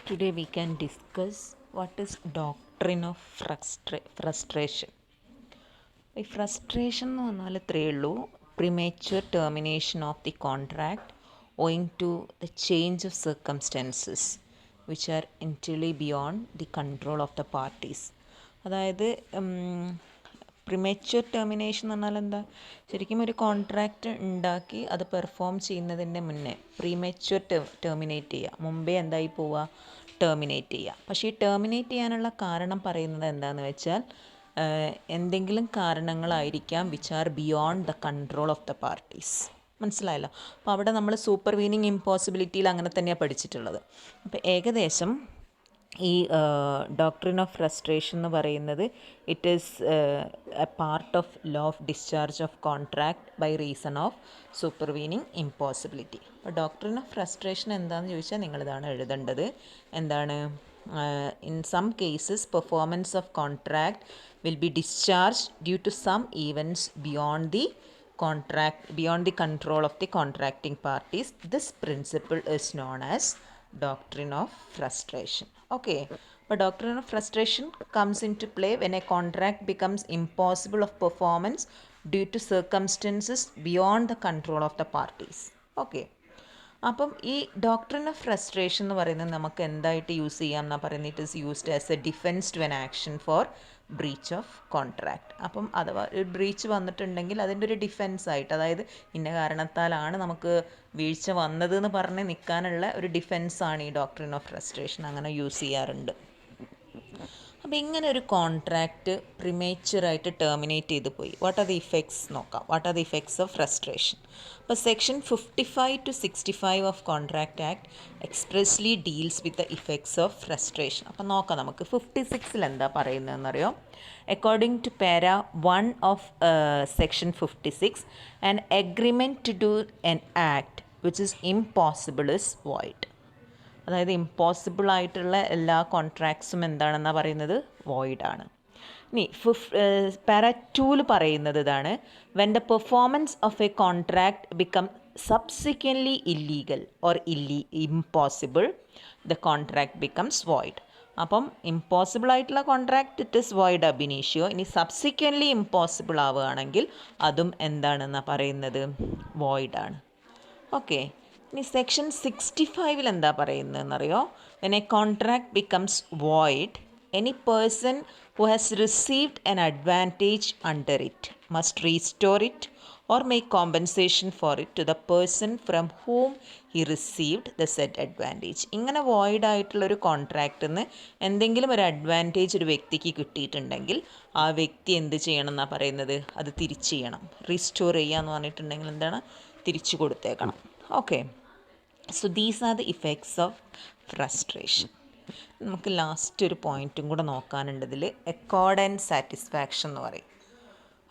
Today we can discuss what is doctrine of frustration. ഈ frustration എന്ന് പറഞ്ഞാൽ ഇത്രയേ ഉള്ളൂ, premature termination of the contract owing to the change of circumstances which are entirely beyond the control of the parties. അതായത് പ്രിമേച്വർ termination എന്ന് പറഞ്ഞാൽ എന്താ, ശരിക്കും ഒരു കോൺട്രാക്റ്റ് ഉണ്ടാക്കി അത് പെർഫോം ചെയ്യുന്നതിൻ്റെ മുന്നേ പ്രീമേച്വർ ടെർമിനേറ്റ് ചെയ്യുക, മുമ്പേ എന്തായി പോവുക, ടെർമിനേറ്റ് ചെയ്യുക. പക്ഷേ ഈ ടെർമിനേറ്റ് ചെയ്യാനുള്ള കാരണം പറയുന്നത് എന്താണെന്ന് വെച്ചാൽ എന്തെങ്കിലും കാരണങ്ങളായിരിക്കാം which are beyond the control of the parties. മനസ്സിലായല്ലോ. അപ്പോൾ അവിടെ നമ്മൾ സൂപ്പർവീനിങ് ഇമ്പോസിബിലിറ്റിയിൽ അങ്ങനെ തന്നെയാണ് പഠിച്ചിട്ടുള്ളത്. അപ്പോൾ ഏകദേശം ഈ ഡോക്ട്രിൻ ഓഫ് ഫ്രസ്ട്രേഷൻ എന്ന് പറയുന്നത് it is a part of law of discharge of contract by reason of supervening impossibility. അപ്പോൾ ഡോക്ട്രിൻ ഓഫ് ഫ്രസ്ട്രേഷൻ എന്താണെന്ന് ചോദിച്ചാൽ നിങ്ങളിതാണ് എഴുതേണ്ടത്. എന്താണ്? In some cases performance of contract will be discharge due to some events beyond the control of the contracting parties. This principle is known as doctrine of frustration. Okay, but doctrine of frustration comes into play when a contract becomes impossible of performance due to circumstances beyond the control of the parties. Okay, അപ്പം ഈ doctrine of frustration എന്ന് പറയുന്നത് നമുക്ക് എന്തായിട്ട് use ചെയ്യാം എന്നാണ് പറയുന്നത്? It is used as a defence to an action for breach of contract. അപ്പം അഥവാ ഒരു ബ്രീച്ച് വന്നിട്ടുണ്ടെങ്കിൽ അതിൻ്റെ ഒരു ഡിഫെൻസ് ആയിട്ട്, അതായത് ഇന്ന കാരണത്താലാണ് നമുക്ക് വീഴ്ച വന്നത് എന്ന് പറഞ്ഞ് നിൽക്കാനുള്ള ഒരു ഡിഫെൻസാണ് ഈ ഡോക്ട്രിൻ ഓഫ് ഫ്രസ്ട്രേഷൻ. അങ്ങനെ യൂസ് ചെയ്യാറുണ്ട്. അപ്പോൾ ഇങ്ങനെ ഒരു കോൺട്രാക്റ്റ് പ്രിമേച്വറായിട്ട് ടെർമിനേറ്റ് ചെയ്ത് പോയി. വാട്ട് ആർ ദി ഇഫക്ട്സ് നോക്കാം. What are the effects of frustration? അപ്പോൾ section 55 to 65 of contract act expressly deals with the effects of frustration. അപ്പോൾ നോക്കാം നമുക്ക് 56 എന്താ പറയുന്നതെന്നറിയോ? According to para 1 of section 56, an agreement to do an act which is impossible is void. അതായത് impossible ആയിട്ടുള്ള എല്ലാ കോൺട്രാക്ട്സും എന്താണെന്നാണ് പറയുന്നത്? വോയിഡാണ്. ഇനി പാര 2 പറയുന്നത് ഇതാണ്: when the performance of A contract become subsequently illegal or impossible, the contract becomes void. അപ്പം ഇമ്പോസിബിൾ ആയിട്ടുള്ള കോൺട്രാക്ട് ഇറ്റ് ഇസ് വോയിഡ് അബ് ഇനീഷ്യോ. ഇനി സബ്സിക്വൻ്റ്ലി ഇമ്പോസിബിൾ ആവുകയാണെങ്കിൽ അതും എന്താണെന്നാണ് പറയുന്നത്? വോയിഡാണ്. ഓക്കെ, ഇനി സെക്ഷൻ 65 എന്താ പറയുന്നതെന്നറിയോ? When a contract becomes void, any person who has received an advantage under it must restore it or make compensation for it to the person from whom he received the said advantage. ഇങ്ങനെ void ആയിട്ടുള്ളൊരു കോൺട്രാക്റ്റിൽ നിന്ന് എന്തെങ്കിലും ഒരു advantage ഒരു വ്യക്തിക്ക് കിട്ടിയിട്ടുണ്ടെങ്കിൽ ആ വ്യക്തി എന്ത് ചെയ്യണം എന്നാണ് പറയുന്നത്? അത് തിരിച്ച് ചെയ്യണം. റീസ്റ്റോർ ചെയ്യുക എന്ന് പറഞ്ഞിട്ടുണ്ടെങ്കിൽ എന്താണ്? തിരിച്ചു കൊടുത്തേക്കണം. Okay, so these are the effects of frustration. നമുക്ക് ലാസ്റ്റ് ഒരു പോയിൻറ്റും കൂടെ നോക്കാനുണ്ട് ഇതിൽ. അക്കോർഡ് ആൻഡ് സാറ്റിസ്ഫാക്ഷൻ എന്ന് പറയും.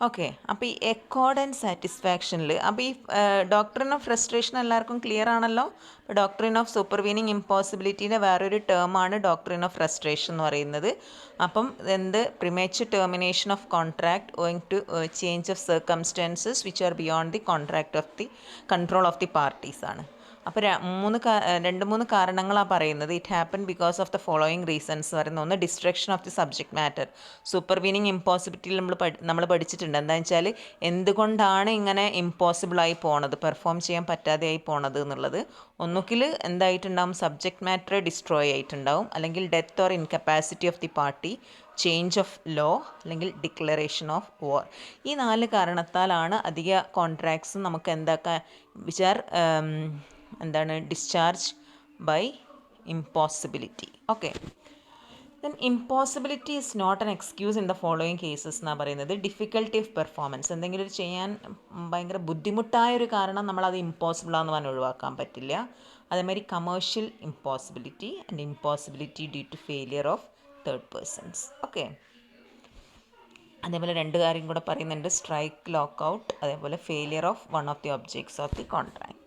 ഓക്കെ, അപ്പോൾ ഈ അക്കോർഡ് ആൻഡ് സാറ്റിസ്ഫാക്ഷനിൽ, അപ്പോൾ ഈ ഡോക്ട്രിൻ ഓഫ് ഫ്രസ്ട്രേഷൻ എല്ലാവർക്കും ക്ലിയർ ആണല്ലോ. അപ്പോൾ ഡോക്ട്രിൻ ഓഫ് സൂപ്പർവീനിങ് ഇമ്പോസിബിലിറ്റീൻ്റെ വേറൊരു ടേമാണ് ഡോക്ട്രിൻ ഓഫ് ഫ്രസ്ട്രേഷൻ എന്ന് പറയുന്നത്. അപ്പം എന്ത്? Premature termination of contract owing to change of circumstances which are beyond the contract of the control of the parties ആണ്. അപ്പോൾ രണ്ട് മൂന്ന് കാരണങ്ങളാണ് പറയുന്നത്. It happen because of the following reasons പറയുന്നത്. ഒന്ന്, destruction of the subject matter. Supervening ഇമ്പോസിബിലിറ്റിയിൽ നമ്മൾ പഠിച്ചിട്ടുണ്ട്. എന്താണെന്ന് വെച്ചാൽ എന്തുകൊണ്ടാണ് ഇങ്ങനെ ഇമ്പോസിബിളായി പോണത്, പെർഫോം ചെയ്യാൻ പറ്റാതെയായി പോണത് എന്നുള്ളത്. ഒന്നുകിൽ എന്തായിട്ടുണ്ടാവും? സബ്ജക്ട് മാറ്റർ ഡിസ്ട്രോയ് ആയിട്ടുണ്ടാവും, അല്ലെങ്കിൽ death or incapacity of the party, change of law, അല്ലെങ്കിൽ ഡിക്ലറേഷൻ ഓഫ് വാർ. ഈ 4 കാരണത്താലാണ് അധിക കോൺട്രാക്ട്സും നമുക്ക് എന്താക്കാൻ വിച്ച് ആർ എന്താണ് discharge by impossibility. Okay, then impossibility is not an excuse in the following cases എന്നാണ് പറയുന്നത്. ഡിഫിക്കൽട്ടി ഓഫ് പെർഫോമൻസ്, എന്തെങ്കിലും ഒരു ചെയ്യാൻ ഭയങ്കര ബുദ്ധിമുട്ടായൊരു കാരണം നമ്മളത് ഇമ്പോസിബിളാന്ന് പറഞ്ഞ് ഒഴിവാക്കാൻ പറ്റില്ല. അതേമാതിരി commercial impossibility and impossibility due to failure of third persons. Okay, അതേപോലെ 2 കാര്യം കൂടെ പറയുന്നുണ്ട്: സ്ട്രൈക്ക്, ലോക്കൗട്ട്, അതേപോലെ failure of one of the objects of the contract.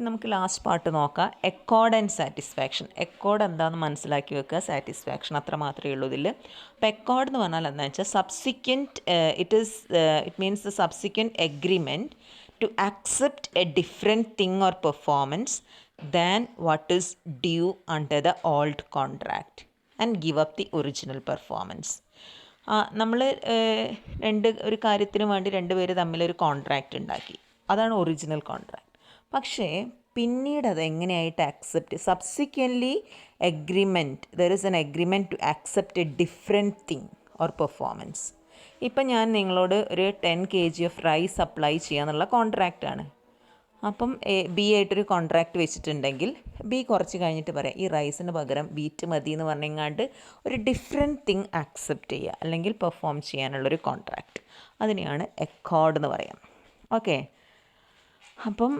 നമുക്ക് ലാസ്റ്റ് പാർട്ട് നോക്കാം. Accord and satisfaction. അക്കോർഡ് എന്താണെന്ന് മനസ്സിലാക്കി വെക്കുക, സാറ്റിസ്ഫാക്ഷൻ അത്ര മാത്രമേ ഉള്ളൂ ഇതിൽ. അപ്പോൾ അക്കോർഡ് എന്ന് പറഞ്ഞാൽ എന്താണെന്ന് വെച്ചാൽ subsequent, it means the subsequent agreement to accept a different thing or performance than what is due under the old contract and give up the original performance. നമ്മൾ ഒരു കാര്യത്തിന് വേണ്ടി രണ്ടുപേര് തമ്മിലൊരു കോൺട്രാക്റ്റ് ഉണ്ടാക്കി, അതാണ് ഒറിജിനൽ കോൺട്രാക്റ്റ്. പക്ഷേ പിന്നീട് അത് എങ്ങനെയായിട്ട് accept, subsequently agreement, there is an agreement to accept a different thing or performance. ഇപ്പം ഞാൻ നിങ്ങളോട് ഒരു 10 kg ഓഫ് റൈസ് സപ്ലൈ ചെയ്യാന്നുള്ള കോൺട്രാക്റ്റാണ്. അപ്പം ബി ആയിട്ടൊരു കോൺട്രാക്റ്റ് വെച്ചിട്ടുണ്ടെങ്കിൽ ബി കുറച്ച് കഴിഞ്ഞിട്ട് പറയാം ഈ റൈസിന് പകരം വീറ്റ് മതി എന്ന് പറഞ്ഞെങ്ങാണ്ട് ഒരു ഡിഫറെൻറ്റ് തിങ് ആക്സെപ്റ്റ് ചെയ്യുക അല്ലെങ്കിൽ പെർഫോം ചെയ്യാനുള്ളൊരു കോൺട്രാക്റ്റ്, അതിനെയാണ് അക്കോർഡ് എന്ന് പറയാം. ഓക്കെ, അപ്പം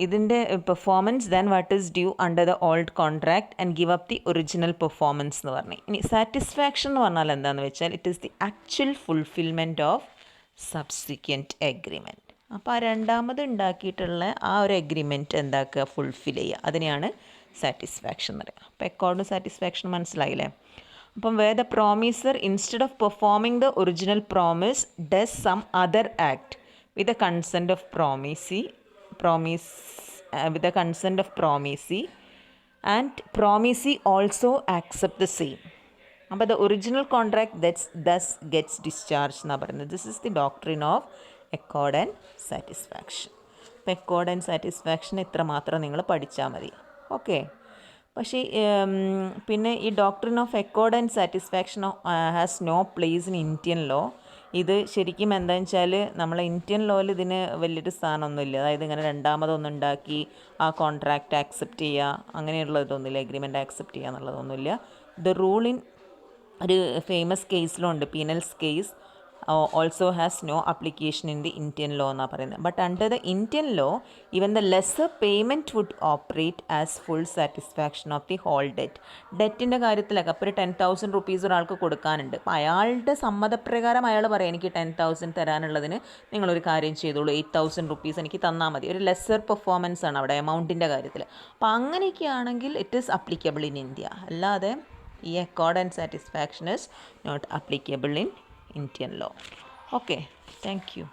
ഇതിൻ്റെ performance then what is due under the old contract and give up the original performance എന്ന് പറഞ്ഞു. ഇനി സാറ്റിസ്ഫാക്ഷൻ എന്ന് പറഞ്ഞാൽ എന്താണെന്ന് വെച്ചാൽ it is the actual fulfilment of subsequent agreement. അപ്പോൾ ആ രണ്ടാമത് ഉണ്ടാക്കിയിട്ടുള്ള ആ ഒരു എഗ്രിമെൻറ്റ് എന്താക്കുക, ഫുൾഫിൽ ചെയ്യുക, അതിനെയാണ് സാറ്റിസ്ഫാക്ഷൻ എന്ന് പറയുക. അപ്പോൾ അക്കോർഡും സാറ്റിസ്ഫാക്ഷൻ മനസ്സിലായില്ലേ? അപ്പം where the promisor instead of performing the original promise does some other act with the consent of with the consent of promisee and promisee also accept the same. അപ്പോൾ the original contract thus gets discharged എന്നാണ് പറയുന്നത്. This is the doctrine of accord and satisfaction. അപ്പോൾ accord and satisfaction ഇത്ര മാത്രം നിങ്ങൾ പഠിച്ചാൽ മതി. Okay, പക്ഷേ പിന്നെ ഈ doctrine of accord and satisfaction has no place in Indian law. ഇത് ശരിക്കും എന്താണെന്ന് വെച്ചാൽ നമ്മളെ ഇന്ത്യൻ ലോയിൽ ഇതിന് വലിയൊരു സ്ഥാനമൊന്നുമില്ല. അതായത് ഇങ്ങനെ രണ്ടാമതൊന്നുണ്ടാക്കി ആ കോൺട്രാക്റ്റ് ആക്സെപ്റ്റ് ചെയ്യുക അങ്ങനെയുള്ളതൊന്നുമില്ല, എഗ്രിമെൻറ്റ് ആക്സെപ്റ്റ് ചെയ്യുക എന്നുള്ളതൊന്നുമില്ല. ദ റൂൾ ഇൻ ഒരു ഫേമസ് കേസിലുണ്ട്, Pinnel's case also has no application in the Indian law എന്നാണ് പറയുന്നത്. But under the Indian law even the lesser payment would operate as full satisfaction of the whole debt. ഡെറ്റിൻ്റെ കാര്യത്തിലൊക്കെ അപ്പോൾ ഒരു 10,000 rupees ഒരാൾക്ക് കൊടുക്കാനുണ്ട്. അപ്പോൾ അയാളുടെ സമ്മതപ്രകാരം അയാൾ പറയാം എനിക്ക് 10,000 തരാനുള്ളതിന് നിങ്ങളൊരു കാര്യം ചെയ്തോളൂ, 8,000 റുപ്പീസ് എനിക്ക് തന്നാൽ മതി. ഒരു ലെസ്സർ പെർഫോമൻസ് ആണ് അവിടെ എമൗണ്ടിൻ്റെ കാര്യത്തിൽ. അപ്പോൾ അങ്ങനെയൊക്കെ ആണെങ്കിൽ it is applicable in India. അല്ലാതെ ഈ accord and satisfaction is not applicable in Indian law. Okay, thank you.